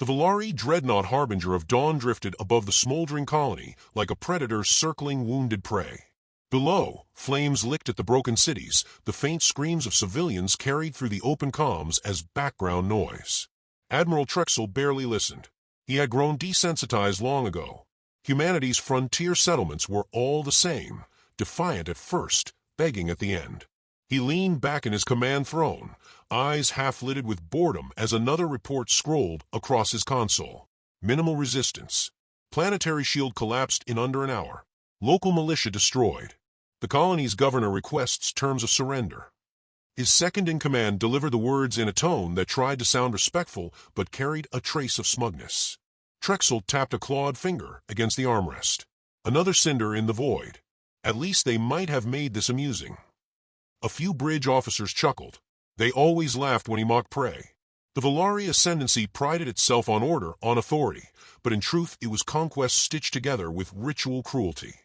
The Valari dreadnought harbinger of dawn drifted above the smoldering colony like a predator circling wounded prey. Below, flames licked at the broken cities, the faint screams of civilians carried through the open comms as background noise. Admiral Trexel barely listened. He had grown desensitized long ago. Humanity's frontier settlements were all the same, defiant at first, begging at the end. He leaned back in his command throne, eyes half-lidded with boredom as another report scrolled across his console. Minimal resistance. Planetary shield collapsed in under an hour. Local militia destroyed. The colony's governor requests terms of surrender. His second-in-command delivered the words in a tone that tried to sound respectful but carried a trace of smugness. Trexel tapped a clawed finger against the armrest. Another cinder in the void. At least they might have made this amusing. A few bridge officers chuckled. They always laughed when he mocked prey. The Valari ascendancy prided itself on order, on authority, but in truth it was conquest stitched together with ritual cruelty.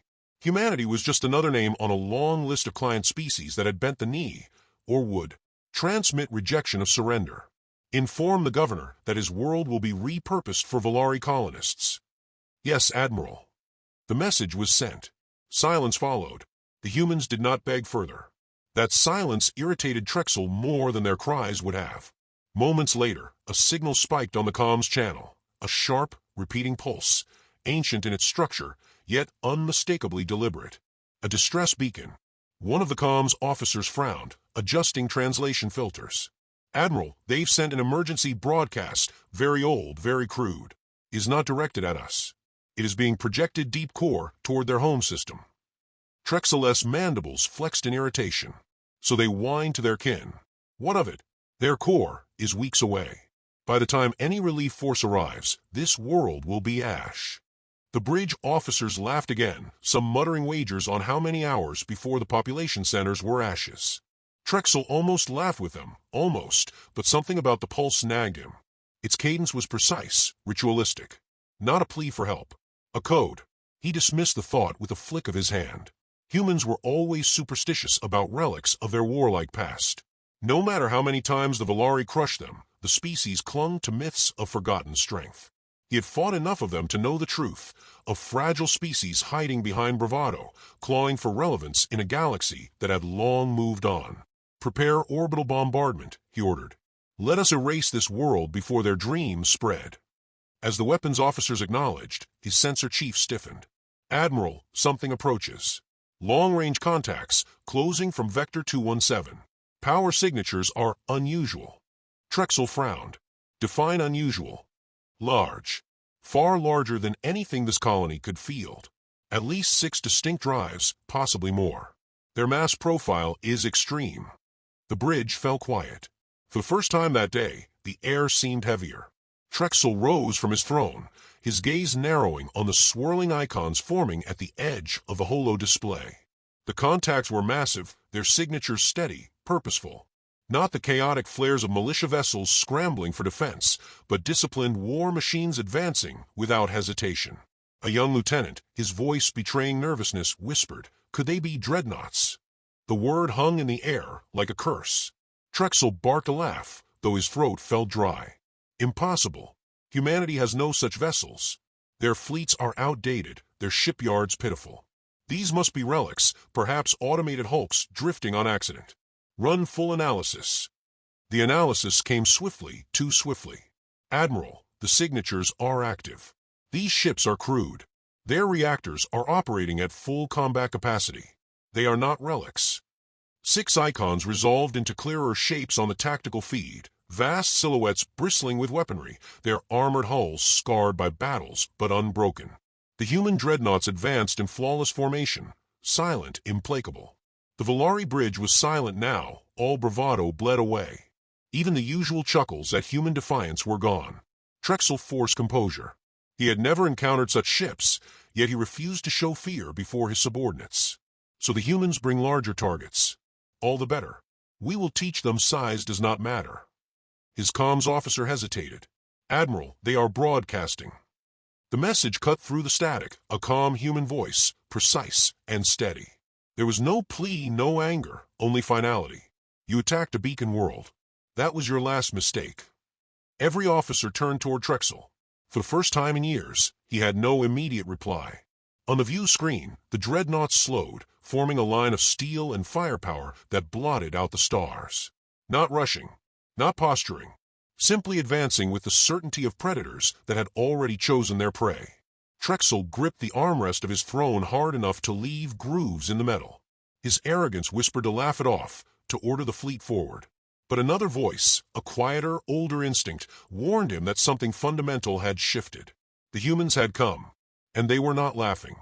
Humanity was just another name on a long list of client species that had bent the knee, or would, transmit rejection of surrender. Inform the governor that his world will be repurposed for Valari colonists. Yes, Admiral. The message was sent. Silence followed. The humans did not beg further. That silence irritated Trexel more than their cries would have. Moments later, a signal spiked on the comms channel. A sharp, repeating pulse, ancient in its structure, yet unmistakably deliberate. A distress beacon. One of the comms officers frowned, adjusting translation filters. Admiral, they've sent an emergency broadcast, very old, very crude. Is not directed at us. It is being projected deep core toward their home system. Trexel's mandibles flexed in irritation. So they whined to their kin. What of it? Their core is weeks away. By the time any relief force arrives, this world will be ash. The bridge officers laughed again, some muttering wagers on how many hours before the population centers were ashes. Trexel almost laughed with them, almost, but something about the pulse nagged him. Its cadence was precise, ritualistic. Not a plea for help. A code. He dismissed the thought with a flick of his hand. Humans were always superstitious about relics of their warlike past. No matter how many times the Valari crushed them, the species clung to myths of forgotten strength. He had fought enough of them to know the truth, a fragile species hiding behind bravado, clawing for relevance in a galaxy that had long moved on. Prepare orbital bombardment, he ordered. Let us erase this world before their dreams spread. As the weapons officers acknowledged, his sensor chief stiffened. Admiral, something approaches. Long-range contacts, closing from Vector 217. Power signatures are unusual. Trexel frowned. Define unusual. Large. Far larger than anything this colony could field. At least 6 distinct drives, possibly more. Their mass profile is extreme. The bridge fell quiet. For the first time that day, the air seemed heavier. Trexel rose from his throne, his gaze narrowing on the swirling icons forming at the edge of the holo display. The contacts were massive, their signatures steady, purposeful. Not the chaotic flares of militia vessels scrambling for defense, but disciplined war machines advancing without hesitation. A young lieutenant, his voice betraying nervousness, whispered, "Could they be dreadnoughts?" The word hung in the air like a curse. Trexel barked a laugh, though his throat felt dry. Impossible. Humanity has no such vessels. Their fleets are outdated, their shipyards pitiful. These must be relics, perhaps automated hulks drifting on accident. Run full analysis. The analysis came swiftly, too swiftly. Admiral, the signatures are active. These ships are crude. Their reactors are operating at full combat capacity. They are not relics. 6 icons resolved into clearer shapes on the tactical feed, vast silhouettes bristling with weaponry, their armored hulls scarred by battles but unbroken. The human dreadnoughts advanced in flawless formation, silent, implacable. The Valari bridge was silent now, all bravado bled away. Even the usual chuckles at human defiance were gone. Trexel forced composure. He had never encountered such ships, yet he refused to show fear before his subordinates. So the humans bring larger targets. All the better. We will teach them size does not matter. His comms officer hesitated. Admiral, they are broadcasting. The message cut through the static, a calm human voice, precise and steady. There was no plea, no anger, only finality. You attacked a beacon world. That was your last mistake. Every officer turned toward Trexel. For the first time in years, he had no immediate reply. On the view screen, the Dreadnoughts slowed, forming a line of steel and firepower that blotted out the stars. Not rushing, not posturing, simply advancing with the certainty of predators that had already chosen their prey. Trexel gripped the armrest of his throne hard enough to leave grooves in the metal. His arrogance whispered to laugh it off, to order the fleet forward. But another voice, a quieter, older instinct, warned him that something fundamental had shifted. The humans had come, and they were not laughing.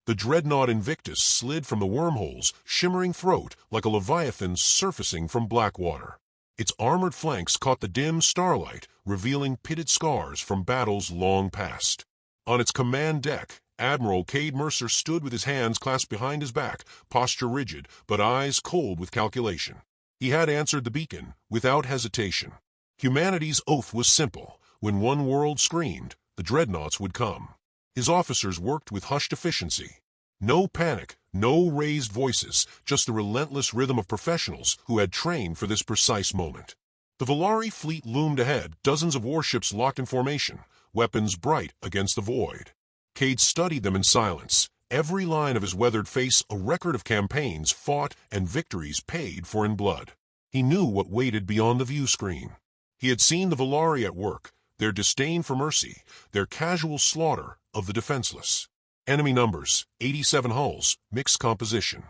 The dreadnought Invictus slid from the wormhole's shimmering throat like a leviathan surfacing from black water. Its armored flanks caught the dim starlight, revealing pitted scars from battles long past. On its command deck, Admiral Cade Mercer stood with his hands clasped behind his back, posture rigid, but eyes cold with calculation. He had answered the beacon without hesitation. Humanity's oath was simple. When one world screamed, the dreadnoughts would come. His officers worked with hushed efficiency. No panic, no raised voices, just the relentless rhythm of professionals who had trained for this precise moment. The Volari fleet loomed ahead, dozens of warships locked in formation, weapons bright against the void. Cade studied them in silence, every line of his weathered face a record of campaigns fought and victories paid for in blood. He knew what waited beyond the view screen. He had seen the Volari at work, their disdain for mercy, their casual slaughter of the defenseless. Enemy numbers, 87 hulls, mixed composition.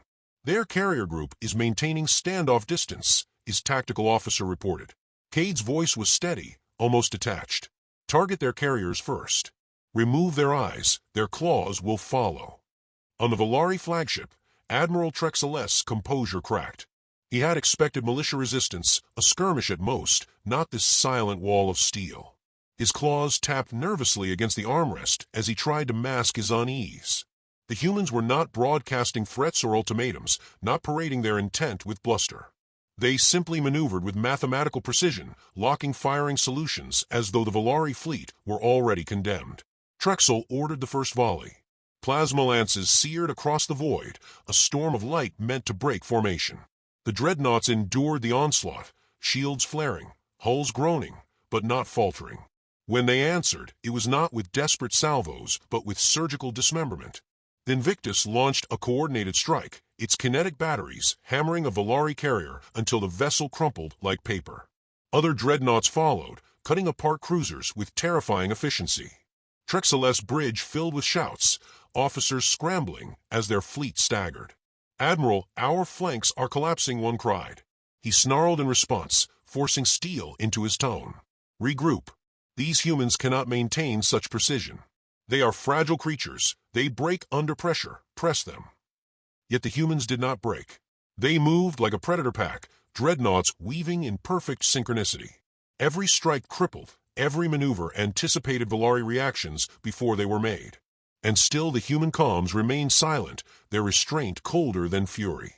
Their carrier group is maintaining standoff distance, his tactical officer reported. Cade's voice was steady, almost detached. Target their carriers first. Remove their eyes, their claws will follow. On the Volari flagship, Admiral Trexel's composure cracked. He had expected militia resistance, a skirmish at most, not this silent wall of steel. His claws tapped nervously against the armrest as he tried to mask his unease. The humans were not broadcasting threats or ultimatums, not parading their intent with bluster. They simply maneuvered with mathematical precision, locking firing solutions as though the Volari fleet were already condemned. Trexel ordered the first volley. Plasma lances seared across the void, a storm of light meant to break formation. The dreadnoughts endured the onslaught, shields flaring, hulls groaning, but not faltering. When they answered, it was not with desperate salvos, but with surgical dismemberment. The Invictus launched a coordinated strike, its kinetic batteries hammering a Volari carrier until the vessel crumpled like paper. Other dreadnoughts followed, cutting apart cruisers with terrifying efficiency. Trexel's bridge filled with shouts, officers scrambling as their fleet staggered. "Admiral, our flanks are collapsing," one cried. He snarled in response, forcing steel into his tone. "Regroup. These humans cannot maintain such precision. They are fragile creatures. They break under pressure. Press them." Yet the humans did not break. They moved like a predator pack, dreadnoughts weaving in perfect synchronicity. Every strike crippled, every maneuver anticipated Volari reactions before they were made. And still the human comms remained silent, their restraint colder than fury.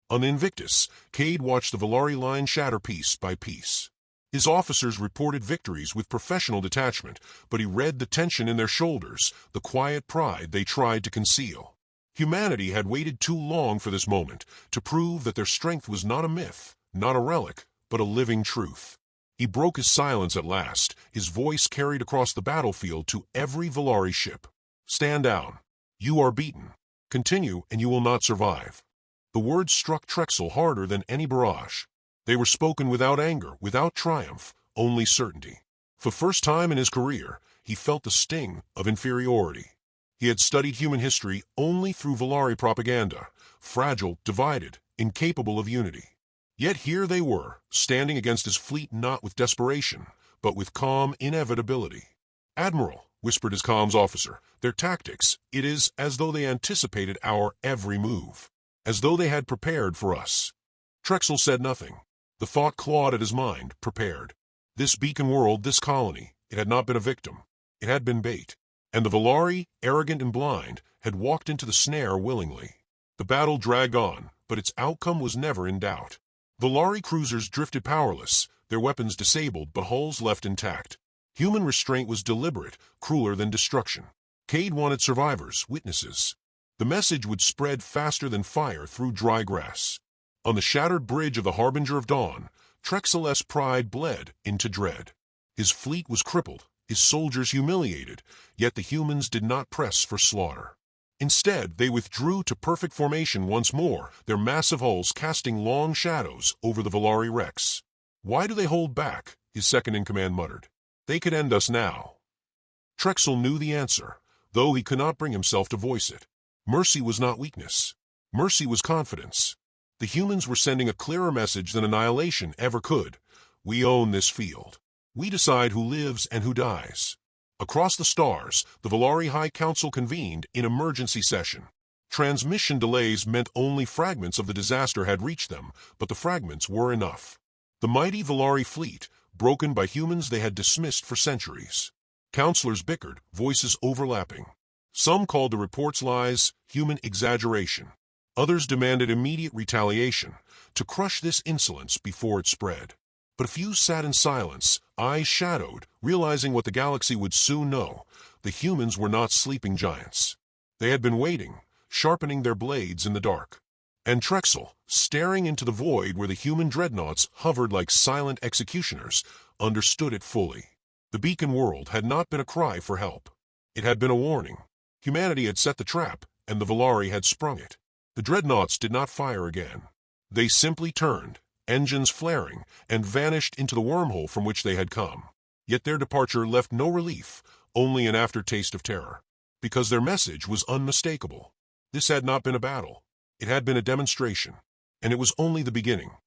On the Invictus, Cade watched the Volari line shatter piece by piece. His officers reported victories with professional detachment, but he read the tension in their shoulders, the quiet pride they tried to conceal. Humanity had waited too long for this moment, to prove that their strength was not a myth, not a relic, but a living truth. He broke his silence at last, his voice carried across the battlefield to every Volari ship. "Stand down. You are beaten. Continue, and you will not survive." The words struck Trexel harder than any barrage. They were spoken without anger, without triumph, only certainty. For the first time in his career, he felt the sting of inferiority. He had studied human history only through Volari propaganda, fragile, divided, incapable of unity. Yet here they were, standing against his fleet not with desperation, but with calm inevitability. "Admiral," whispered his comms officer, "their tactics, it is as though they anticipated our every move, as though they had prepared for us." Trexel said nothing. The thought clawed at his mind, prepared. This beacon world, this colony, it had not been a victim. It had been bait. And the Volari, arrogant and blind, had walked into the snare willingly. The battle dragged on, but its outcome was never in doubt. Volari cruisers drifted powerless, their weapons disabled but hulls left intact. Human restraint was deliberate, crueler than destruction. Cade wanted survivors, witnesses. The message would spread faster than fire through dry grass. On the shattered bridge of the Harbinger of Dawn, Trexel's pride bled into dread. His fleet was crippled, his soldiers humiliated, yet the humans did not press for slaughter. Instead, they withdrew to perfect formation once more, their massive hulls casting long shadows over the Volari wrecks. "Why do they hold back?" his second-in-command muttered. "They could end us now." Trexel knew the answer, though he could not bring himself to voice it. Mercy was not weakness. Mercy was confidence. The humans were sending a clearer message than annihilation ever could. We own this field. We decide who lives and who dies. Across the stars, the Volari High Council convened in emergency session. Transmission delays meant only fragments of the disaster had reached them, but the fragments were enough. The mighty Volari fleet, broken by humans they had dismissed for centuries. Counselors bickered, voices overlapping. Some called the reports lies, human exaggeration. Others demanded immediate retaliation, to crush this insolence before it spread. But a few sat in silence, eyes shadowed, realizing what the galaxy would soon know. The humans were not sleeping giants. They had been waiting, sharpening their blades in the dark. And Trexel, staring into the void where the human dreadnoughts hovered like silent executioners, understood it fully. The beacon world had not been a cry for help. It had been a warning. Humanity had set the trap, and the Volari had sprung it. The dreadnoughts did not fire again. They simply turned, engines flaring, and vanished into the wormhole from which they had come. Yet their departure left no relief, only an aftertaste of terror. Because their message was unmistakable. This had not been a battle. It had been a demonstration. And it was only the beginning.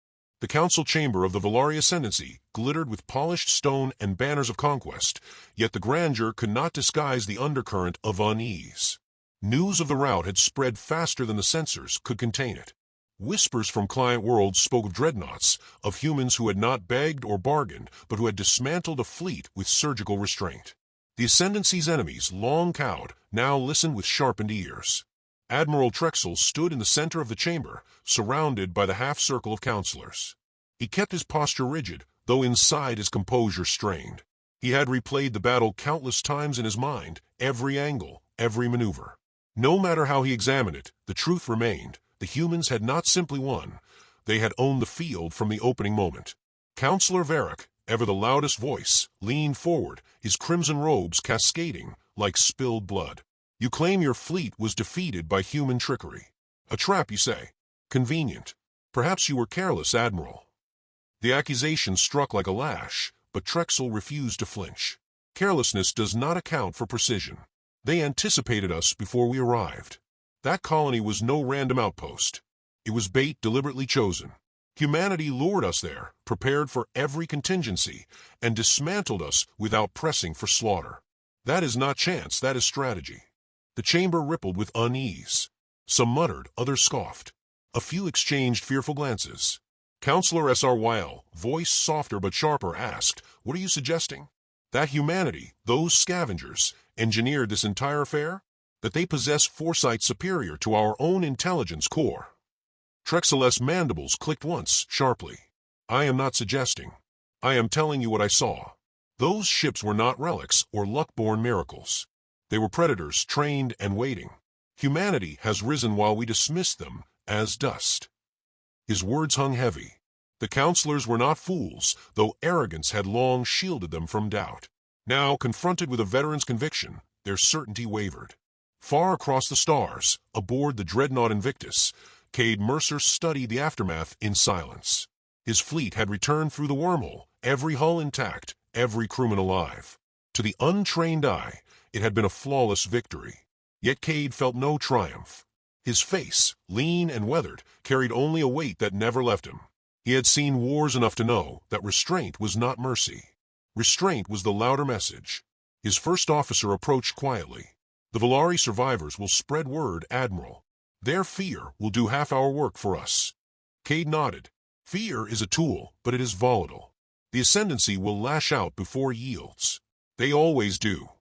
The council chamber of the Volari Ascendancy glittered with polished stone and banners of conquest, yet the grandeur could not disguise the undercurrent of unease. News of the rout had spread faster than the censors could contain it. Whispers from client worlds spoke of dreadnoughts, of humans who had not begged or bargained, but who had dismantled a fleet with surgical restraint. The Ascendancy's enemies, long cowed, now listened with sharpened ears. Admiral Trexel stood in the center of the chamber, surrounded by the half-circle of counselors. He kept his posture rigid, though inside his composure strained. He had replayed the battle countless times in his mind, every angle, every maneuver. No matter how he examined it, the truth remained. The humans had not simply won. They had owned the field from the opening moment. Counselor Varric, ever the loudest voice, leaned forward, his crimson robes cascading like spilled blood. "You claim your fleet was defeated by human trickery. A trap, you say? Convenient. Perhaps you were careless, Admiral." The accusation struck like a lash, but Trexel refused to flinch. Carelessness does not account for precision. They anticipated us before we arrived. That colony was no random outpost. It was bait deliberately chosen. Humanity lured us there, prepared for every contingency, and dismantled us without pressing for slaughter. That is not chance, that is strategy. The chamber rippled with unease. Some muttered, others scoffed. A few exchanged fearful glances. Counselor SRYL, voice softer but sharper, asked, "What are you suggesting? That humanity, those scavengers, engineered this entire affair? That they possess foresight superior to our own intelligence core?" Trexel's mandibles clicked once, sharply. "I am not suggesting. I am telling you what I saw. Those ships were not relics or luck-born miracles. They were predators trained and waiting. Humanity has risen while we dismissed them as dust." His words hung heavy. The counselors were not fools, though arrogance had long shielded them from doubt. Now, confronted with a veteran's conviction, their certainty wavered. Far across the stars, aboard the dreadnought Invictus, Cade Mercer studied the aftermath in silence. His fleet had returned through the wormhole, every hull intact, every crewman alive. To the untrained eye, it had been a flawless victory. Yet Cade felt no triumph. His face, lean and weathered, carried only a weight that never left him. He had seen wars enough to know that restraint was not mercy. Restraint was the louder message. His first officer approached quietly. "The Volari survivors will spread word, Admiral. Their fear will do half our work for us." Cade nodded. "Fear is a tool, but it is volatile. The Ascendancy will lash out before yields. They always do."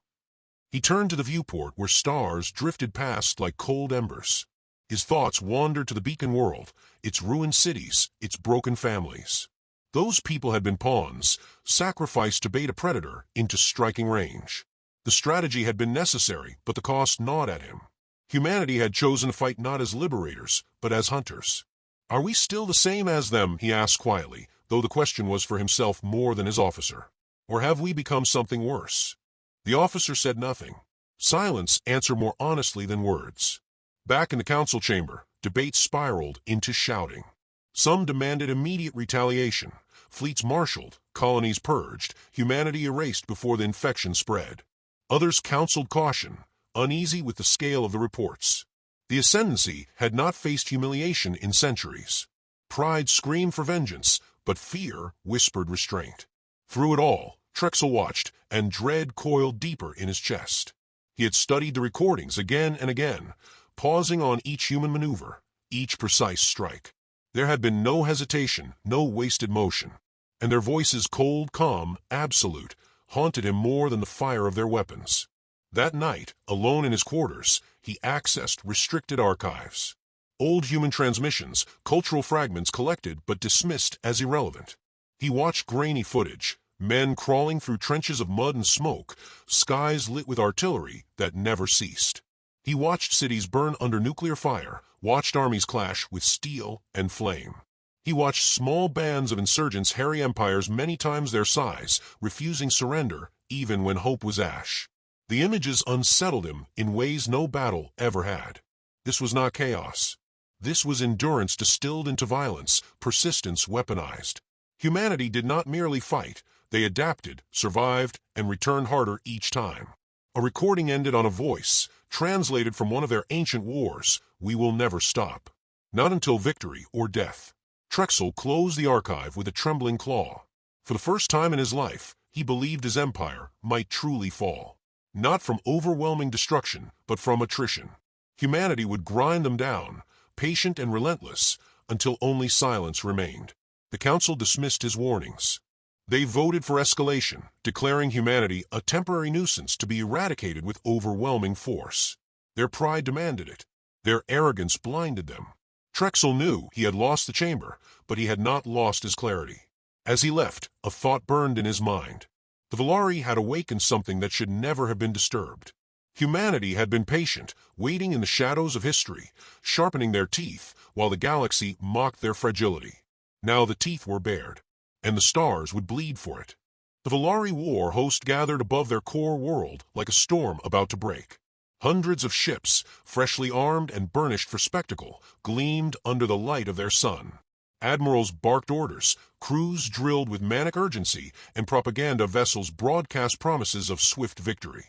He turned to the viewport where stars drifted past like cold embers. His thoughts wandered to the beacon world, its ruined cities, its broken families. Those people had been pawns, sacrificed to bait a predator into striking range. The strategy had been necessary, but the cost gnawed at him. Humanity had chosen to fight not as liberators, but as hunters. "Are we still the same as them?" he asked quietly, though the question was for himself more than his officer. Or have we become something worse? The officer said nothing. Silence answered more honestly than words. Back in the council chamber, debate spiraled into shouting. Some demanded immediate retaliation, fleets marshaled, colonies purged, humanity erased before the infection spread. Others counseled caution, uneasy with the scale of the reports. The ascendancy had not faced humiliation in centuries. Pride screamed for vengeance, but fear whispered restraint. Through it all, Trexel watched, and dread coiled deeper in his chest. He had studied the recordings again and again, pausing on each human maneuver, each precise strike. There had been no hesitation, no wasted motion, and their voices, cold, calm, absolute, haunted him more than the fire of their weapons. That night, alone in his quarters, he accessed restricted archives. Old human transmissions, cultural fragments collected but dismissed as irrelevant. He watched grainy footage, men crawling through trenches of mud and smoke, skies lit with artillery that never ceased. He watched cities burn under nuclear fire, watched armies clash with steel and flame. He watched small bands of insurgents harry empires many times their size, refusing surrender even when hope was ash. The images unsettled him in ways no battle ever had. This was not chaos. This was endurance distilled into violence, persistence weaponized. Humanity did not merely fight. They adapted, survived, and returned harder each time. A recording ended on a voice, translated from one of their ancient wars: "We will never stop. Not until victory or death." Trexel closed the archive with a trembling claw. For the first time in his life, he believed his empire might truly fall. Not from overwhelming destruction, but from attrition. Humanity would grind them down, patient and relentless, until only silence remained. The council dismissed his warnings. They voted for escalation, declaring humanity a temporary nuisance to be eradicated with overwhelming force. Their pride demanded it. Their arrogance blinded them. Trexel knew he had lost the chamber, but he had not lost his clarity. As he left, a thought burned in his mind. The Valari had awakened something that should never have been disturbed. Humanity had been patient, waiting in the shadows of history, sharpening their teeth while the galaxy mocked their fragility. Now the teeth were bared, and the stars would bleed for it. The Valari war host gathered above their core world like a storm about to break. Hundreds of ships, freshly armed and burnished for spectacle, gleamed under the light of their sun. Admirals barked orders, crews drilled with manic urgency, and propaganda vessels broadcast promises of swift victory.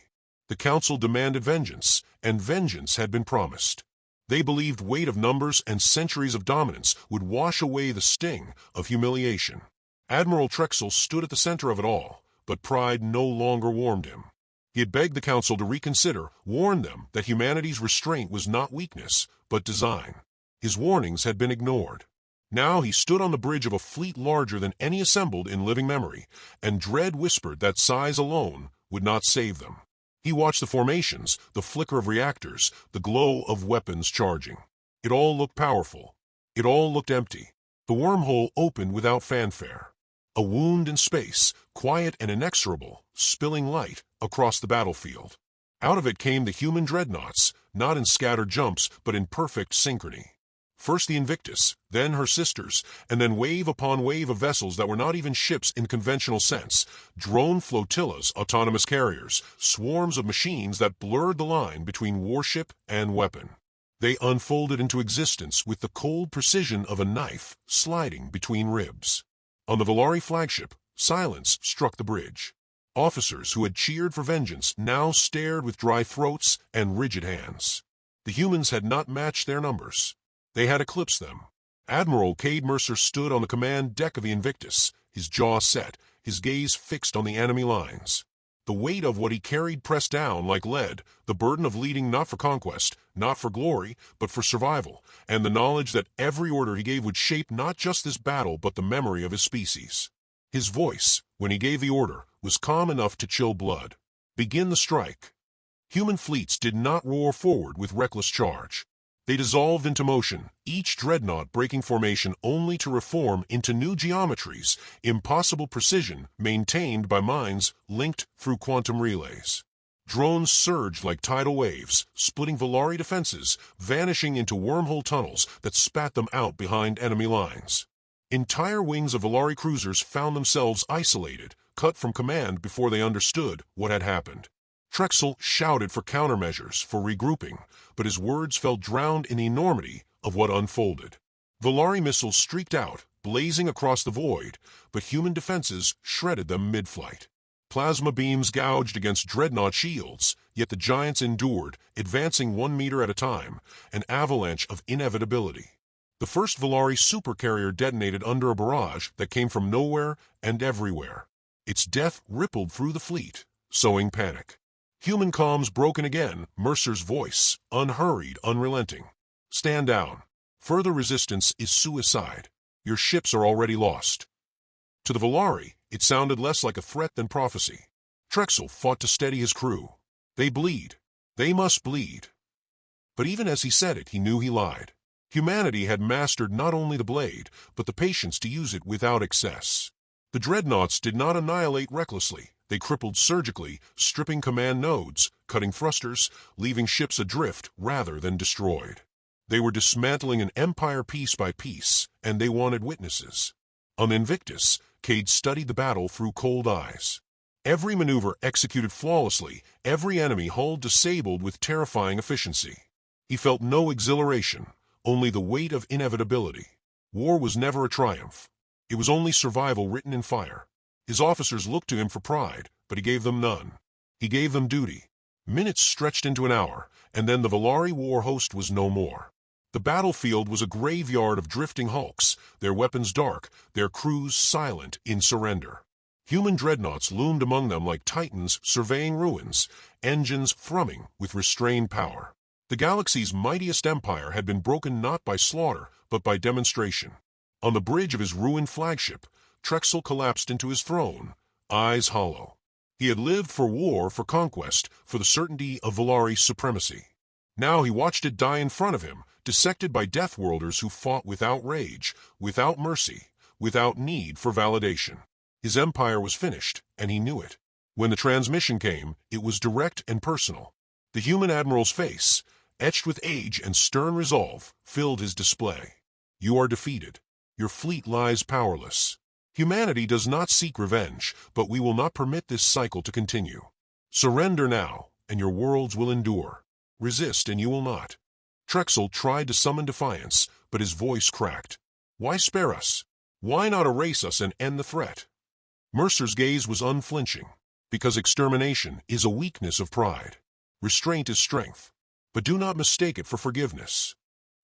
The council demanded vengeance, and vengeance had been promised. They believed weight of numbers and centuries of dominance would wash away the sting of humiliation. Admiral Trexel stood at the center of it all, but pride no longer warmed him. He had begged the council to reconsider, warned them that humanity's restraint was not weakness, but design. His warnings had been ignored. Now he stood on the bridge of a fleet larger than any assembled in living memory, and dread whispered that size alone would not save them. He watched the formations, the flicker of reactors, the glow of weapons charging. It all looked powerful. It all looked empty. The wormhole opened without fanfare. A wound in space, quiet and inexorable, spilling light across the battlefield. Out of it came the human dreadnoughts, not in scattered jumps, but in perfect synchrony. First the Invictus, then her sisters, and then wave upon wave of vessels that were not even ships in conventional sense, drone flotillas, autonomous carriers, swarms of machines that blurred the line between warship and weapon. They unfolded into existence with the cold precision of a knife sliding between ribs. On the Valari flagship, silence struck the bridge. Officers who had cheered for vengeance now stared with dry throats and rigid hands. The humans had not matched their numbers. They had eclipsed them. Admiral Cade Mercer stood on the command deck of the Invictus, his jaw set, his gaze fixed on the enemy lines. The weight of what he carried pressed down like lead, the burden of leading not for conquest, not for glory, but for survival, and the knowledge that every order he gave would shape not just this battle but the memory of his species. His voice, when he gave the order, was calm enough to chill blood. Begin the strike. Human fleets did not roar forward with reckless charge. They dissolved into motion, each dreadnought breaking formation only to reform into new geometries, impossible precision maintained by minds linked through quantum relays. Drones surged like tidal waves, splitting Valari defenses, vanishing into wormhole tunnels that spat them out behind enemy lines. Entire wings of Valari cruisers found themselves isolated, cut from command before they understood what had happened. Trexel shouted for countermeasures, for regrouping, but his words fell drowned in the enormity of what unfolded. Volari missiles streaked out, blazing across the void, but human defenses shredded them mid-flight. Plasma beams gouged against dreadnought shields, yet the giants endured, advancing 1 meter at a time, an avalanche of inevitability. The first Volari supercarrier detonated under a barrage that came from nowhere and everywhere. Its death rippled through the fleet, sowing panic. Human comms broken again, Mercer's voice, unhurried, unrelenting. Stand down. Further resistance is suicide. Your ships are already lost. To the Volari, it sounded less like a threat than prophecy. Trexel fought to steady his crew. They bleed. They must bleed. But even as he said it, he knew he lied. Humanity had mastered not only the blade, but the patience to use it without excess. The Dreadnoughts did not annihilate recklessly. They crippled surgically, stripping command nodes, cutting thrusters, leaving ships adrift rather than destroyed. They were dismantling an empire piece by piece, and they wanted witnesses. On Invictus, Cade studied the battle through cold eyes. Every maneuver executed flawlessly, every enemy hull disabled with terrifying efficiency. He felt no exhilaration, only the weight of inevitability. War was never a triumph. It was only survival written in fire. His officers looked to him for pride, but he gave them none. He gave them duty. Minutes stretched into an hour, and then the Volari war host was no more. The battlefield was a graveyard of drifting hulks, their weapons dark, their crews silent in surrender. Human dreadnoughts loomed among them like titans surveying ruins, engines thrumming with restrained power. The galaxy's mightiest empire had been broken not by slaughter, but by demonstration. On the bridge of his ruined flagship, Trexel collapsed into his throne, eyes hollow. He had lived for war, for conquest, for the certainty of Volari's supremacy. Now he watched it die in front of him, dissected by Deathworlders who fought without rage, without mercy, without need for validation. His empire was finished, and he knew it. When the transmission came, it was direct and personal. The human admiral's face, etched with age and stern resolve, filled his display. You are defeated. Your fleet lies powerless. Humanity does not seek revenge, but we will not permit this cycle to continue. Surrender now, and your worlds will endure. Resist, and you will not. Trexel tried to summon defiance, but his voice cracked. Why spare us? Why not erase us and end the threat? Mercer's gaze was unflinching, because extermination is a weakness of pride. Restraint is strength, but do not mistake it for forgiveness.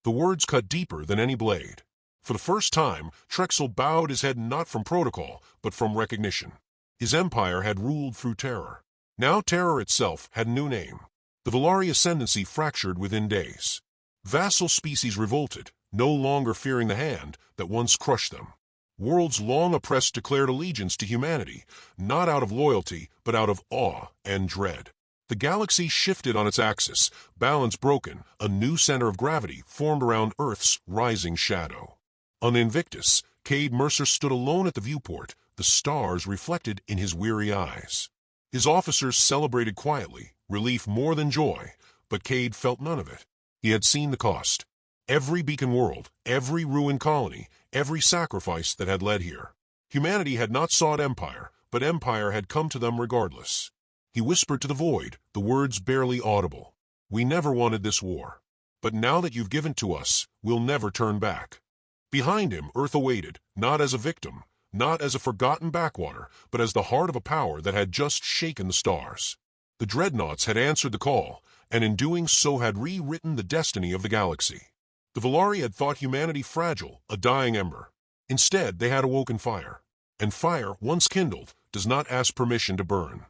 The words cut deeper than any blade. For the first time, Trexel bowed his head not from protocol, but from recognition. His empire had ruled through terror. Now terror itself had a new name. The Volari ascendancy fractured within days. Vassal species revolted, no longer fearing the hand that once crushed them. Worlds long oppressed declared allegiance to humanity, not out of loyalty, but out of awe and dread. The galaxy shifted on its axis, balance broken, a new center of gravity formed around Earth's rising shadow. On Invictus, Cade Mercer stood alone at the viewport, the stars reflected in his weary eyes. His officers celebrated quietly, relief more than joy, but Cade felt none of it. He had seen the cost. Every beacon world, every ruined colony, every sacrifice that had led here. Humanity had not sought empire, but empire had come to them regardless. He whispered to the void, the words barely audible. We never wanted this war. But now that you've given to us, we'll never turn back. Behind him, Earth awaited, not as a victim, not as a forgotten backwater, but as the heart of a power that had just shaken the stars. The Dreadnoughts had answered the call, and in doing so had rewritten the destiny of the galaxy. The Volari had thought humanity fragile, a dying ember. Instead, they had awoken fire. And fire, once kindled, does not ask permission to burn.